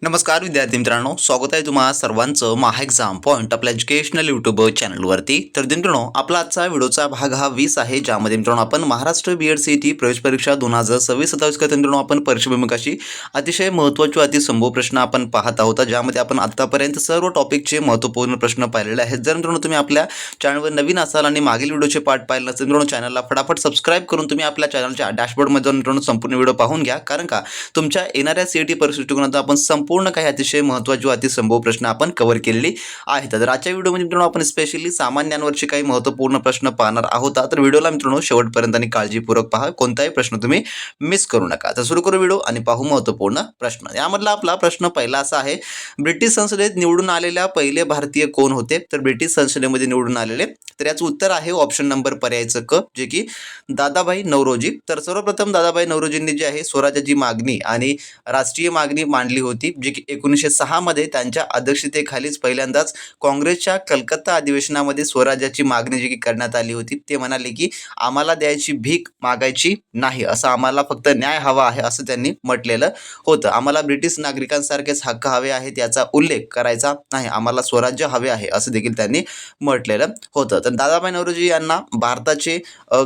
नमस्कार विद्यार्थी मित्रांनो, स्वागत आहे तुम्हा सर्वांचं महा एक्झाम पॉईंट आपल्या एज्युकेशनल यूट्यूब चॅनलवरती. तर मित्रांनो, आपला आजचा व्हिडिओचा भाग हा 20 आहे, ज्यामध्ये मित्रांनो आपण महाराष्ट्र BEd CET प्रवेश परीक्षा 2026-27 करता मित्रांनो आपण परीक्षा भूमिकाशी अतिशय महत्त्वाचे अतिसंभव प्रश्न आपण पाहत आहोत, ज्यामध्ये आपण आतापर्यंत सर्व टॉपिकचे महत्त्वपूर्ण प्रश्न पाहिलेले आहेत. जर मित्रांनो तुम्ही आपल्या चॅनलवर नवीन असाल आणि मागील व्हिडिओचे पार्ट पाहिले नसेल मित्रांनो, चॅनलला फटाफट सबस्क्राईब करून तुम्ही आपल्या चॅनलच्या डॅशबोर्डमध्ये जाऊन मित्रांनो संपूर्ण व्हिडिओ पाहून घ्या, कारण का तुमच्या येणाऱ्या CET परीक्षेच्या आपण संपूर्ण काही अतिशय महत्त्वाचे व अतिसंभव प्रश्न आपण कव्हर केलेली आहेत. तर आजच्या व्हिडिओमध्ये मित्रांनो आपण स्पेशली सामान्यांवरचे काही महत्त्वपूर्ण प्रश्न पाहणार आहोत. तर व्हिडिओला मित्रांनो शेवटपर्यंत आणि काळजीपूर्वक पहा, कोणताही प्रश्न तुम्ही मिस करू नका. तर सुरू करू व्हिडिओ आणि पाहू महत्त्वपूर्ण प्रश्न. यामधला आपला प्रश्न पहिला असा आहे, ब्रिटिश संसदेत निवडून आलेल्या पहिले भारतीय कोण होते? तर ब्रिटिश संसदेमध्ये निवडून आलेले, तर याचं उत्तर आहे ऑप्शन नंबर पर्यायचं क, जे की दादाभाई नौरोजी. तर सर्वप्रथम दादाभाई नौरोजींनी जे आहे स्वराज्याची मागणी आणि राष्ट्रीय मागणी मांडली होती, जी की 1906 मध्ये त्यांच्या अध्यक्षतेखालीच पहिल्यांदाच काँग्रेसच्या कलकत्ता अधिवेशनामध्ये स्वराज्याची मागणी जी की करण्यात आली होती. ते म्हणाले की आम्हाला द्यायची भीक मागायची नाही, असं आम्हाला फक्त न्याय हवा आहे, असं त्यांनी म्हटलेलं होतं. आम्हाला ब्रिटिश नागरिकांसारखेच हक्क हवे आहेत याचा उल्लेख करायचा नाही, आम्हाला स्वराज्य हवे आहे, असं देखील त्यांनी म्हटलेलं होतं. तर दादाभाई नौरोजी यांना भारताचे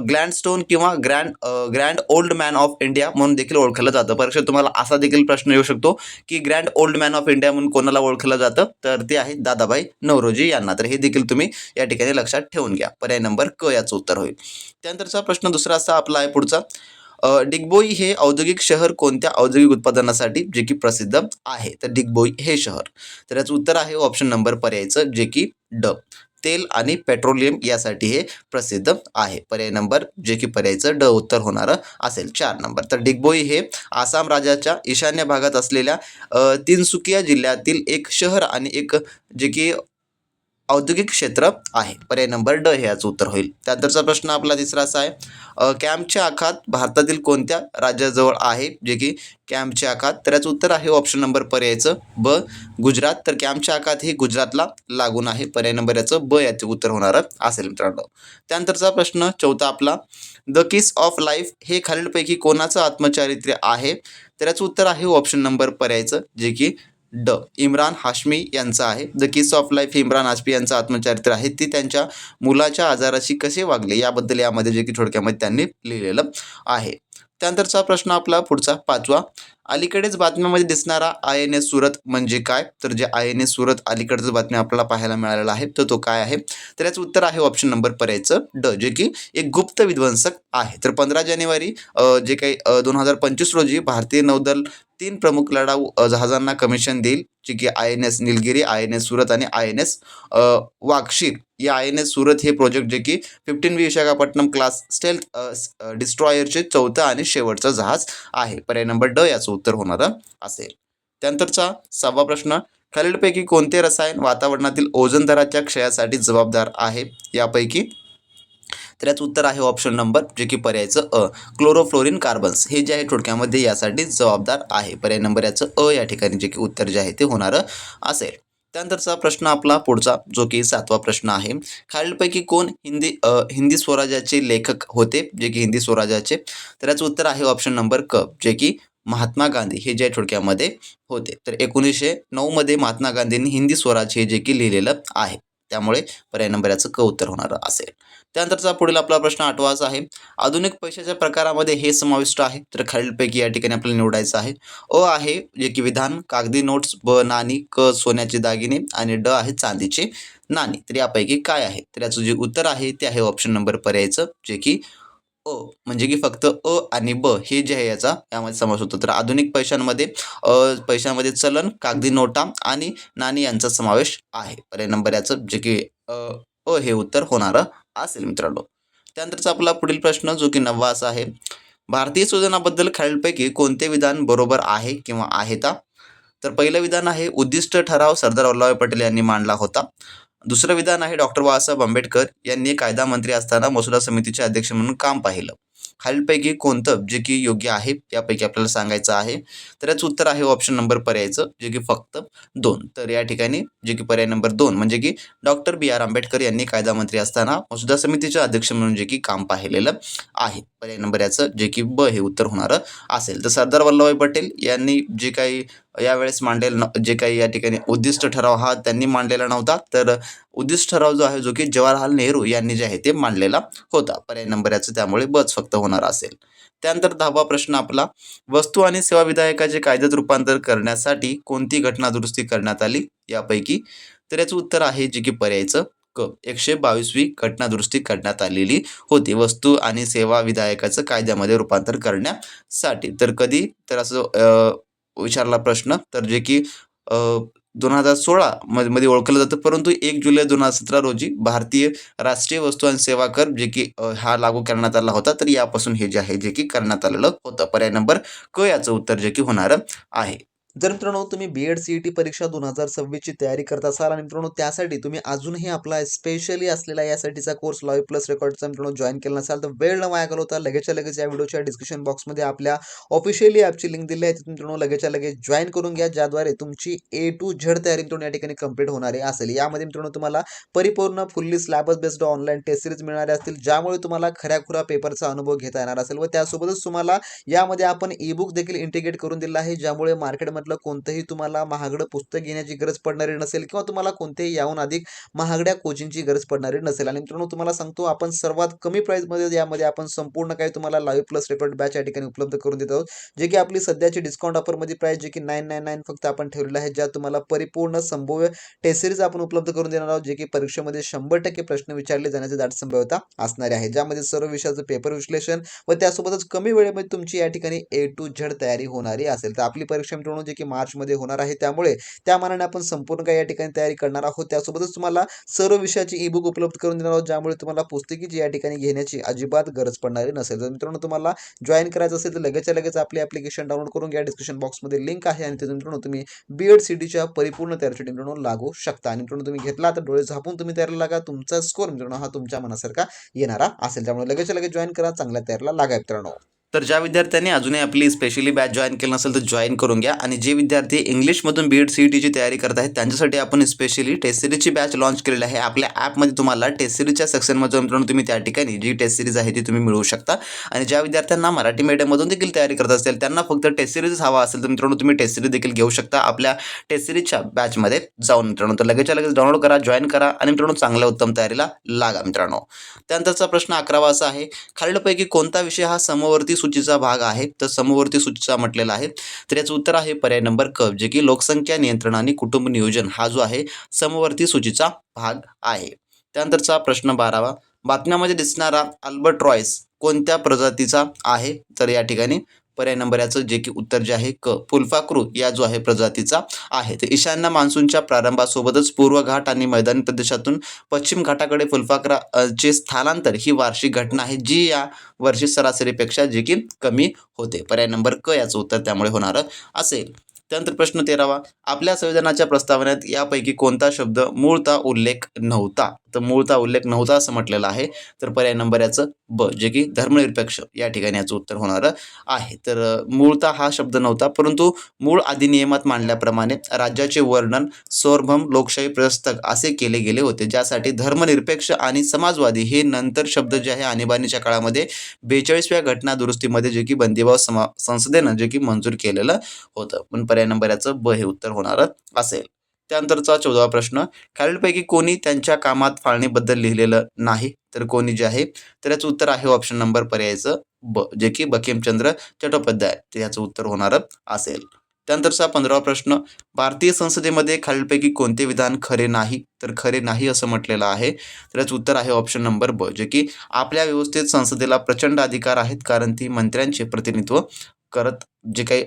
ग्लॅडस्टोन किंवा grand old man of India म्हणून देखील ओळखलं जातं. परीक्षेत तुम्हाला असा देखील प्रश्न येऊ शकतो की grand old man of India म्हणून कोणाला ओळखलं जातं? तर ते आहे दादाभाई नौरोजी यांना. तर हे देखील तुम्ही या ठिकाणी लक्षात ठेवून घ्या. पर्याय नंबर क याचं उत्तर होईल. त्यानंतरचा प्रश्न दुसरा असा आपला आहे पुढचा, डिगबोई हे औद्योगिक शहर कोणत्या औद्योगिक उत्पादनासाठी जे की प्रसिद्ध आहे? तर डिगबोई हे शहर, तर याचं उत्तर आहे ऑप्शन नंबर पर्यायचं, जे की ड, तेल आणि पेट्रोलियम यासाठी हे प्रसिद्ध आहे. पर्याय नंबर जे की पर्यायचं ड उत्तर होणारं असेल. 4 नंबर, तर डिगबोई हे आसाम राज्याच्या ईशान्य भागात असलेल्या तिनसुकिया जिल्ह्यातील एक शहर आणि एक जे की औद्योगिक क्षेत्र आहे. पर्याय नंबर ड हे याचं उत्तर होईल. त्यानंतरचा प्रश्न आपला तिसरा असा आहे, कॅम्पचे आखात भारतातील कोणत्या राज्याजवळ आहे? जे की कॅम्पचे आखात, तर याचं उत्तर आहे ऑप्शन नंबर पर्यायचं ब, गुजरात. तर कॅम्पचे आखात हे गुजरातला लागून आहे. पर्याय नंबर याचं ब याचे उत्तर होणार असेल मित्रांनो. त्यानंतरचा प्रश्न चौथा आपला, द किस ऑफ लाईफ हे खालीलपैकी कोणाचं आत्मचरित्र आहे? तर याचं उत्तर आहे ऑप्शन नंबर पर्यायचं, जे की ड, इम्रान हाशमी यांचं आहे. द किस ऑफ लाईफ हे इम्रान हाशमी यांचं आत्मचरित्र आहे. ती त्यांच्या मुलाच्या आजाराशी कसे वागले याबद्दल यामध्ये जे की थोडक्यामध्ये त्यांनी लिहिलेलं आहे. त्यानंतरचा प्रश्न आपला पुढचा पाचवा, अलीकडेच बातम्यामध्ये दिसणारा INS सुरत म्हणजे काय? तर जे INS सुरत अलीकडचं बातमी आपल्याला पाहायला मिळालेला आहे, तर तो काय आहे? तर याचं उत्तर आहे ऑप्शन नंबर पर्यायचं ड, जे की एक गुप्त विध्वंसक आहे. तर 15 जानेवारी जे काही 2025 रोजी भारतीय नौदल 3 प्रमुख लढाऊ जहाजांना कमिशन देईल, जे की INS निलगिरी, INS सुरत आणि INS वाक्षीर. या INS सुरत हे प्रोजेक्ट जे की 15 विशाखापट्टणम क्लास स्टेल्थ डिस्ट्रॉयरचे चौथं आणि शेवटचं जहाज आहे. पर्याय नंबर ड याचं उत्तर होणार असेल. त्यानंतरचा 6वा प्रश्न, खालीलपैकी कोणते रसायन वातावरणातील ओझोन थराच्या क्षयासाठी जबाबदार आहे यापैकी? तर याचं उत्तर आहे ऑप्शन नंबर जे की पर्यायचं अ, क्लोरोफ्लोरिन कार्बन्स हे जे आहे थोडक्यामध्ये यासाठी जबाबदार आहे. पर्याय नंबर याचं अ या ठिकाणी जे की उत्तर जे आहे ते होणारं असेल. त्यानंतरचा प्रश्न आपला पुढचा जो की 7वा प्रश्न आहे, खालीलपैकी कोण हिंदी स्वराज्याचे लेखक होते? जे की हिंदी स्वराज्याचे, तर याचं उत्तर आहे ऑप्शन नंबर क, जे की महात्मा गांधी हे जे थोडक्यामध्ये होते. तर 1909 मध्ये महात्मा गांधींनी हिंदी स्वराज हे जे की लिहिलेलं आहे. त्यामुळे पर्याय नंबर याचं क उत्तर होणार असेल. त्यानंतरचा पुढील आपला प्रश्न 8वाचा आहे, आधुनिक पैशाच्या प्रकारामध्ये हे समाविष्ट आहे? तर खालीलपैकी या ठिकाणी आपल्याला निवडायचं आहे. अ आहे जे की विधान, कागदी नोट्स, ब नाणी, क सोन्याचे दागिने आणि ड आहे चांदीचे नाणी. तर यापैकी काय आहे? तर याचं जे उत्तर आहे ते आहे ऑप्शन नंबर पर्यायचं, जे की अ, म्हणजे की फक्त अ आणि ब हे जे आहे यामध्ये समावेश होतो. तर आधुनिक पैशांमध्ये चलन, कागदी नोटा आणि नाणी यांचा समावेश आहे. पर्याय नंबर याचं जे की अ अ हे उत्तर होणारं असेल मित्रांनो. त्यानंतरचा आपला पुढील प्रश्न जो की 9वा असा आहे, भारतीय संविधानाबद्दल खालीलपैकी कोणते विधान बरोबर आहे किंवा आहे का? तर पहिलं विधान आहे, उद्दिष्ट ठराव सरदार वल्लभभाई पटेल यांनी मांडला होता. दुसरं विधान आहे, डॉक्टर बाबासाहेब आंबेडकर यांनी कायदा मंत्री असताना मसुदा समितीचे अध्यक्ष म्हणून काम पाहिलं. खालीलपैकी कोणतं जे की योग्य आहे यापैकी आपल्याला सांगायचं आहे? तर याचं उत्तर आहे ऑप्शन नंबर पर्यायचं, जे की फक्त 2. तर या ठिकाणी जे की पर्याय नंबर 2 म्हणजे की डॉक्टर BR आंबेडकर यांनी कायदा मंत्री असताना मसुदा समितीचे अध्यक्ष म्हणून जे की काम पाहिलेलं आहे. पर्याय नंबर याचं जे की ब हे उत्तर होणारं असेल. तर सरदार वल्लभभाई पटेल यांनी जे काही यावेळेस जे काही या ठिकाणी उद्दिष्ट ठराव हा त्यांनी मांडलेला नव्हता, तर उद्दिष्ट ठराव जो आहे जो की जवाहरलाल नेहरू यांनी जे आहे ते मांडलेला होता. पर्याय नंबर याचं त्यामुळे बच फक्त होणार असेल. त्यानंतर 10वा प्रश्न आपला, वस्तू आणि सेवा विधेयकाचे कायद्यात रूपांतर करण्यासाठी कोणती घटना दुरुस्ती करण्यात आली यापैकी? तर याचं उत्तर आहे जे की पर्यायचं क 122वी घटना दुरुस्ती करण्यात आलेली होती वस्तू आणि सेवा विधेयकाचं कायद्यामध्ये रूपांतर करण्यासाठी. तर कधी, तर असं विचारला प्रश्न, तर जे की 2016 मध्ये ओळखलं जातं, परंतु 1 जुलै 2017 रोजी भारतीय राष्ट्रीय वस्तू आणि सेवा कर जे की हा लागू करण्यात आला होता. तर यापासून हे जे आहे जे की करण्यात आलेलं होतं. पर्याय नंबर क याचं उत्तर जे की होणार आहे. जर मित्रांनो तुम्ही BEd CET परीक्षा 2026ची तयारी करत असाल आणि मित्रांनो त्यासाठी तुम्ही अजूनही आपला स्पेशली असलेला यासाठीचा कोर्स लाईव्ह प्लस रेकॉर्डचा मित्रांनो जॉईन केला नसाल तर वेळ न वाया घालवता लगेचच्या लगेच या व्हिडिओच्या डिस्क्रिप्शन बॉक्समध्ये आपल्या ऑफिशियली ॲपची लिंक दिली आहे. तिथून मित्रांनो लगेचच्या लगेच जॉईन करून घ्या, ज्याद्वारे तुमची A to Z तयारी मित्रांनो या ठिकाणी कंप्लीट होणारी असेल. यामध्ये मित्रांनो तुम्हाला परिपूर्ण fully syllabus based online test series मिळणारे असतील, ज्यामुळे तुम्हाला खऱ्याखुरा पेपरचा अनुभव घेता येणार असेल व त्यासोबतच तुम्हाला यामध्ये आपण ई-बुक देखील इंटिग्रेट करून दिलं आहे, ज्यामुळे मार्केटमधलं कोणतंही तुम्हाला महागडं पुस्तक घेण्याची गरज पडणारी नसेल किंवा तुम्हाला कोणतेही याहून अधिक महागड्या कोचिंगची गरज पडणारी नसेल. आणि मित्रांनो तुम्हाला सांगतो, आपण सर्वात कमी प्राईसमध्ये यामध्ये आपण संपूर्ण काही तुम्हाला लाईव्ह प्लस रेकॉर्ड बॅच या ठिकाणी उपलब्ध करून देत आहोत, जे की आपली सध्याची डिस्काउंट ऑफरमध्ये प्राईस जे की 999 फक्त आपण ठेवलेलं आहे, ज्यात तुम्हाला परिपूर्ण संभाव्य टेस्ट सिरीज आपण उपलब्ध करून देणार आहोत, जे की परीक्षेमध्ये 100% प्रश्न विचारले जाण्याची दाट संभाव्यता असणारी आहे, ज्यामध्ये सर्व विषयाचं पेपर विश्लेषण व त्यासोबतच कमी वेळेमध्ये तुमची या ठिकाणी A to Z तयारी होणारी असेल. तर आपली परीक्षा मित्रांनो जे की मार्चमध्ये होणार आहे, त्यामुळे त्या मानाने आपण संपूर्ण काही या ठिकाणी तयारी करणार आहोत. त्यासोबतच तुम्हाला सर्व विषयाची ई-बुक उपलब्ध करून देणार आहोत, ज्यामुळे तुम्हाला पुस्तकीची या ठिकाणी घेण्याची अजिबात गरज पडणारी नसेल. तर मित्रांनो तुम्हाला जॉईन करायचं असेल तर लगेचच्या लगेच आपली ॲप्लिकेशन डाउनलोड करून घ्या. डिस्क्रिप्शन बॉक्समध्ये लिंक आहे आणि तिथून मित्रांनो तुम्ही BEd CETच्या परिपूर्ण तयारीसाठी मित्रांनो लागू शकता. आणि मित्रांनो तुम्ही घेतला तर डोळे झाकून तुम्ही तयारीला लागा. तुमचा स्कोर मित्रांनो हा तुमच्या मनासारखा येणारा असेल, त्यामुळे लगेचच्या लगेच जॉईन करा, चांगल्या तयारीला लागा मित्रांनो. तर ज्या विद्यार्थ्यांनी अजूनही आपली स्पेशली बॅच जॉईन केलं नसेल तर जॉईन करून घ्या. आणि जे विद्यार्थी इंग्लिशमधून BEd CETची तयारी करत आहेत त्यांच्यासाठी आपण स्पेशली टेस्ट सिरीजची बॅच लॉन्च केलेली आहे. आपल्या ॲपमध्ये तुम्हाला टेस्ट सिरीजच्या सेक्शनमध्ये मित्रांनो तुम्ही त्या ठिकाणी जी टेस्ट सिरीज आहे ती तुम्ही मिळवू शकता. आणि ज्या विद्यार्थ्यांना मराठी मीडियममधून देखील तयारी करत असेल त्यांना फक्त टेस्ट सिरीज हवा असेल तर मित्रांनो तुम्ही टेस्ट सिरीज देखील घेऊ शकता आपल्या टेस्ट सिरीजच्या बॅचमध्ये जाऊन मित्रांनो. तर लगेचच्या लगेच डाउनलोड करा, जॉईन करा आणि मित्रांनो चांगल्या उत्तम तयारीला लागा मित्रांनो. त्यानंतरचा प्रश्न 11वा असा आहे, खालीलपैकी कोणता विषय हा समवर्ती सूचीचा भाग आहे? तर समवर्ती सूचीचा म्हटलेला आहे, तर याचं उत्तर आहे पर्याय नंबर क, जे की लोकसंख्या नियंत्रण आणि कुटुंब नियोजन हा जो आहे समवर्ती सूचीचा भाग आहे. त्यानंतरचा प्रश्न 12वा, बातम्यामध्ये दिसणारा अल्बर्ट्रॉइस कोणत्या प्रजातीचा आहे? तर या ठिकाणी पर्याय नंबर याचं जे की उत्तर जे आहे क, फुलपाखरू या जो आहे प्रजातीचा आहे. तर ईशान्य मान्सूनच्या प्रारंभासोबतच पूर्व घाट आणि मैदानी प्रदेशातून पश्चिम घाटाकडे फुलपाखराचे स्थलांतर ही वार्षिक घटना आहे, जी या वर्षी सरासरीपेक्षा जे की कमी होते. पर्याय नंबर क याचं उत्तर त्यामुळे होणार असेल. त्यानंतर प्रश्न 13वा, आपल्या संविधानाच्या प्रस्तावनेत यापैकी कोणता शब्द मूळतः उल्लेख नव्हता? तर मूळतः उल्लेख नव्हता असं म्हटलेलं आहे, तर पर्याय नंबर याचं ब, जे की धर्मनिरपेक्ष या ठिकाणी याचं उत्तर होणार आहे. तर मूळतः हा शब्द नव्हता, परंतु मूळ अधिनियमात मांडल्याप्रमाणे राज्याचे वर्णन सार्वभौम लोकशाही प्रजासत्ताक असे केले गेले होते, ज्यासाठी धर्मनिरपेक्ष आणि समाजवादी हे नंतर शब्द जे आहे आणीबाणीच्या काळामध्ये 42व्या घटना दुरुस्तीमध्ये जे की बंदीभाव संसदेनं जे की मंजूर केलेलं होतं. पण पर्याय नंबर याचं ब हे उत्तर होणार असेल. त्यानंतरचा 14वा प्रश्न, खालीलपैकी कोणी त्यांच्या कामात फाळणीबद्दल लिहिलेलं नाही? तर कोणी जे आहे, तर याचं उत्तर आहे ऑप्शन नंबर पर्यायचं ब, जे की बंकिमचंद्र चट्टोपाध्याय, तर याचं उत्तर होणार असेल. त्यानंतरचा 15वा प्रश्न, भारतीय संसदेमध्ये खालीलपैकी कोणते विधान खरे नाही? तर खरे नाही असं म्हटलेलं आहे, तर याचं उत्तर आहे ऑप्शन नंबर ब, जे की आपल्या व्यवस्थेत संसदेला प्रचंड अधिकार आहेत, कारण ती मंत्र्यांचे प्रतिनिधित्व करत जे काही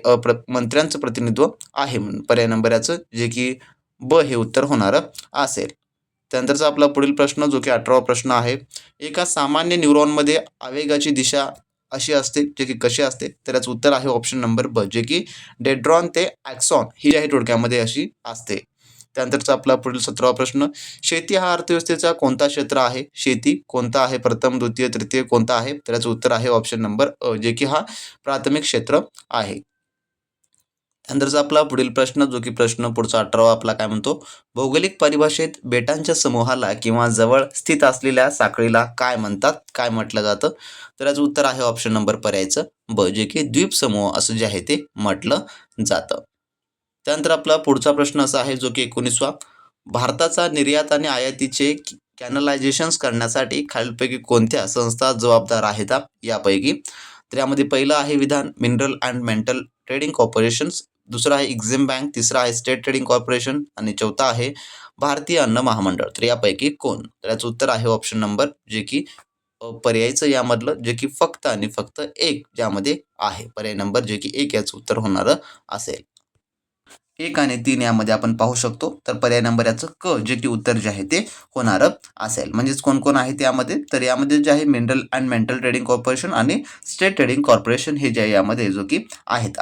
मंत्र्यांचं प्रतिनिधित्व आहे म्हणून. पर्याय नंबर याचं जे की ब हे उत्तर होणार असेल. त्यानंतरचा आपला पुढील प्रश्न जो की 18वा प्रश्न आहे, एका सामान्य न्यूरॉनमध्ये आवेगाची दिशा अशी असते, जे की कशी असते? तर याचं उत्तर आहे ऑप्शन नंबर ब, जे की डेड्रॉन ते ॲक्सॉन ही आहे थोडक्यामध्ये अशी असते. त्यानंतरचा आपला पुढील 17वा प्रश्न, शेती हा अर्थव्यवस्थेचा कोणता क्षेत्र आहे? शेती कोणता आहे? प्रथम, द्वितीय, तृतीय कोणता आहे? तर याचं उत्तर आहे ऑप्शन नंबर अ, जे की हा प्राथमिक क्षेत्र आहे. त्यानंतरचा आपला पुढील प्रश्न जो की प्रश्न पुढचा 18वा आपला काय म्हणतो, भौगोलिक परिभाषेत बेटांच्या समूहाला किंवा जवळ स्थित असलेल्या साखळीला काय म्हणतात? काय म्हटलं जातं? तर याचं उत्तर आहे ऑप्शन नंबर पर्यायचं ब, जे की द्वीपसमूह असं जे आहे ते म्हटलं जातं. त्यानंतर आपला पुढचा प्रश्न असा आहे जो की 19वा, भारताचा निर्यात आणि आयातीचे कॅनलायझेशन्स करण्यासाठी खालीलपैकी कोणत्या संस्था जबाबदार आहेत यापैकी? तर यामध्ये पहिलं आहे विधान mineral and metal trading corporations, दुसरा आहे एक्झिम बँक, तिसरा आहे स्टेट ट्रेडिंग कॉर्पोरेशन आणि चौथा आहे भारतीय अन्न महामंडळ. तर यापैकी कोण? तर याचं उत्तर आहे ऑप्शन नंबर जे की पर्यायचं यामधलं जे की फक्त आणि फक्त एक ज्यामध्ये आहे. पर्याय नंबर जे की एक याचं उत्तर होणारं असेल. 1 आणि 3 यामध्ये आपण पाहू शकतो. तर पर्याय नंबर याचं क जे की उत्तर जे आहे ते होणारं असेल. म्हणजेच कोण कोण आहेत यामध्ये? तर यामध्ये जे आहे mineral and metal trading corporation आणि स्टेट ट्रेडिंग कॉर्पोरेशन हे जे आहे यामध्ये जो की आहेत.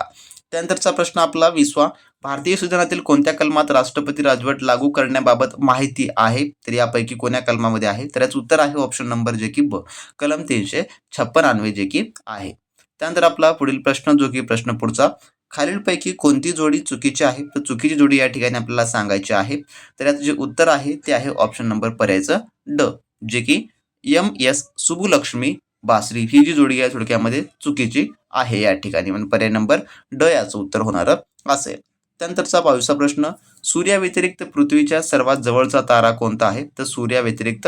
त्यानंतरचा प्रश्न आपला 20वा, भारतीय संविधानातील कोणत्या कलमात राष्ट्रपती राजवट लागू करण्याबाबत माहिती आहे? तर यापैकी कोण्या कलमामध्ये आहे? तर याचं उत्तर आहे ऑप्शन नंबर जे की ब, कलम 356 अन्वये जे की आहे. त्यानंतर आपला पुढील प्रश्न जो की प्रश्न पुढचा, खालीलपैकी कोणती जोडी चुकीची आहे? तर चुकीची जोडी या ठिकाणी आपल्याला सांगायची आहे. तर याचं जे उत्तर आहे ते आहे ऑप्शन नंबर पर्यायचं ड, जे की एम.एस. सुबुलक्ष्मी बासरी ही जी जोडी आहे थोडक्यामध्ये चुकीची आहे या ठिकाणी. म्हणजे पर्याय नंबर ड याचं उत्तर होणारं असेल. त्यानंतरचा 22वा प्रश्न, सूर्याव्यतिरिक्त पृथ्वीच्या सर्वात जवळचा तारा कोणता आहे? तर सूर्याव्यतिरिक्त,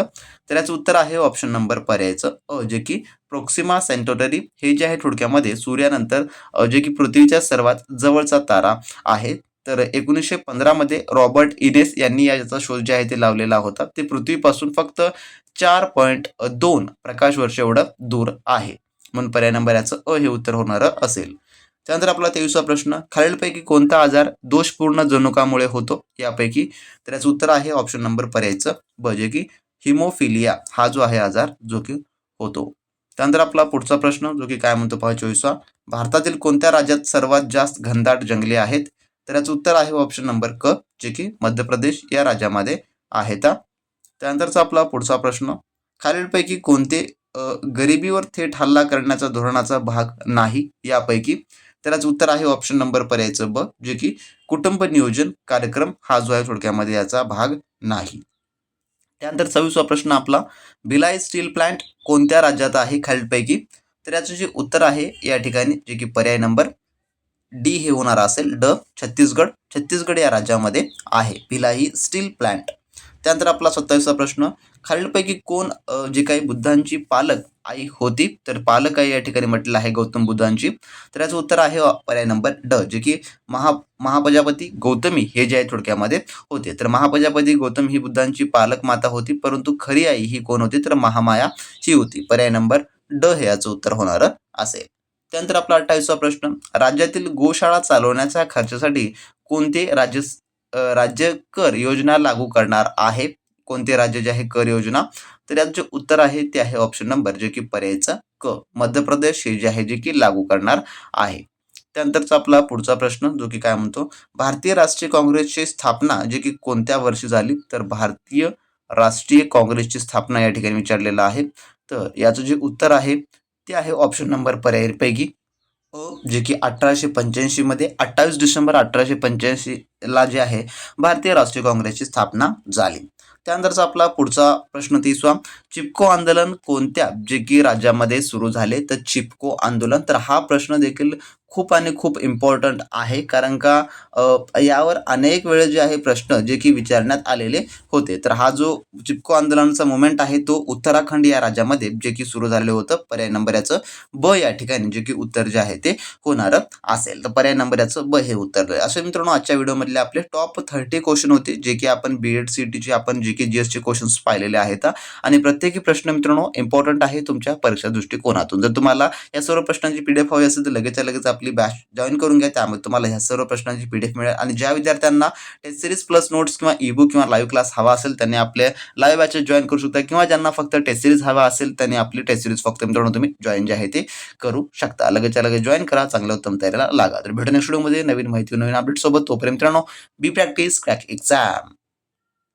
तर याचं उत्तर आहे ऑप्शन नंबर पर्यायचं अ, जे की प्रोक्सिमा सेंटोटरी हे जे आहे थोडक्यामध्ये सूर्यानंतर जे की पृथ्वीच्या सर्वात जवळचा तारा आहे. तर 1915 मध्ये रॉबर्ट इनेस यांनी याचा शोध जे आहे ते लावलेला होता. ते पृथ्वीपासून फक्त 4.2 प्रकाश वर्ष एवढं दूर आहे. म्हणून पर्याय नंबर याचं अ हे उत्तर होणारं असेल. त्यानंतर आपला 23वा प्रश्न, खालीलपैकी कोणता आजार दोषपूर्ण जनुकामुळे होतो यापैकी? तर याचं उत्तर आहे ऑप्शन नंबर पर्यायचं ब, जे की हिमोफिलिया हा जो आहे आजार जो की होतो. त्यानंतर आपला पुढचा प्रश्न जो की काय म्हणतो पहा 24वा, भारतातील कोणत्या राज्यात सर्वात जास्त घनदाट जंगले आहेत? तर याचं उत्तर आहे ऑप्शन नंबर क, जे की मध्य प्रदेश या राज्यामध्ये आहेत. त्यानंतरचा आपला पुढचा प्रश्न, खालीलपैकी कोणते गरिबीवर थेट हल्ला करण्याचा धोरणाचा भाग नाही यापैकी? तर याचं उत्तर आहे ऑप्शन नंबर पर्यायचं ब, जे की कुटुंब नियोजन कार्यक्रम हा जो आहे थोडक्यामध्ये याचा भाग नाही. त्यानंतर 26वा प्रश्न आपला, भिलाई स्टील प्लांट कोणत्या राज्यात आहे खालीलपैकी? तर याचं जे उत्तर आहे या ठिकाणी जे की पर्याय नंबर डी हे होणार असेल ड, छत्तीसगड. छत्तीसगड या राज्यामध्ये आहे भिलाई स्टील प्लांट. त्यानंतर आपला 27वा प्रश्न, खालीलपैकी कोण जे काही बुद्धांची पालक आई होती? तर पालक आई या ठिकाणी म्हटलेलं आहे गौतम बुद्धांची. तर याचं उत्तर आहे पर्याय नंबर ड, जे की महाप्रजापती गौतमी हे जे आहे थोडक्यामध्ये होते. तर महाप्रजापती गौतम ही बुद्धांची पालक माता होती, परंतु खरी आई ही कोण होती? तर महामाया ही होती. पर्याय नंबर ड हे याचं उत्तर होणारं असेल. त्यानंतर आपला 28वा प्रश्न, राज्यातील गोशाळा चालवण्याच्या खर्चासाठी कोणते राज्य कर योजना लागू करणार आहे? कोणते राज्य जे आहे कर योजना? तर याचं जे उत्तर आहे ते आहे ऑप्शन नंबर जे की पर्यायचं क, मध्य प्रदेश हे जे आहे जे की लागू करणार आहे. त्यानंतरचा आपला पुढचा प्रश्न जो की काय म्हणतो, भारतीय राष्ट्रीय काँग्रेसची स्थापना जे की कोणत्या वर्षी झाली? तर भारतीय राष्ट्रीय काँग्रेसची स्थापना या ठिकाणी विचारलेलं आहे. तर याचं जे उत्तर आहे ते आहे ऑप्शन नंबर पर्यायपैकी अ, जे की 1885 मध्ये 28 डिसेंबर 1885 ला जे आहे भारतीय राष्ट्रीय काँग्रेसची स्थापना झाली. त्यानंतरचा आपला पुढचा प्रश्न 30वा, चिपको आंदोलन कोणत्या जे की राज्यामध्ये सुरू झाले? तर चिपको आंदोलन, तर हा प्रश्न देखील खूप आणि खूप इम्पॉर्टंट आहे, कारण का यावर अनेक वेळे जे आहे प्रश्न जे की विचारण्यात आलेले होते. तर हा जो चिपको आंदोलनाचा मुवमेंट आहे तो उत्तराखंड या राज्यामध्ये जे की सुरू झालेलं होतं. पर्याय नंबर याचं ब या ठिकाणी जे की उत्तर जे आहे ते होणारं असेल. तर पर्याय नंबर याचं ब हे उत्तर. असे मित्रांनो आजच्या व्हिडिओमधले आपले टॉप 30 क्वेश्चन होते जे की आपण बीएड सीईटीचे आपण जे की जीएसचे क्वेश्चन्स पाहिलेले आहेत आणि प्रत्येकी प्रश्न मित्रांनो इम्पॉर्टंट आहे तुमच्या परीक्षा दृष्टिकोनातून. जर तुम्हाला या सर्व प्रश्नांची पीडीएफ हवी असेल तर लगेच आपली बॅच जॉईन करून घ्या. त्यामुळे तुम्हाला ह्या सर्व प्रश्नांची पीडीएफ मिळेल आणि ज्या विद्यार्थ्यांना टेस्ट सिरीज प्लस नोट्स किंवा ईबुक किंवा लाईव्ह क्लास हवा असेल त्यांनी आपले लाईव्ह बॅचेस जॉईन करू शकता, किंवा ज्यांना फक्त टेस्ट सिरीज हवा असेल त्यांनी आपली टेस्ट सिरीज फक्त मित्रांनो तुम्ही जॉईन जे आहे ते करू शकता. लगेच जॉईन करा, चांगल्या उत्तम तयारीला लागा. तर भेटू नेक्स्ट व्हिडिओमध्ये नवीन माहिती नवीन अपडेट सोबत. तोपर्यंत मित्रांनो बी प्रॅक्टिस क्रॅक एक्झाम.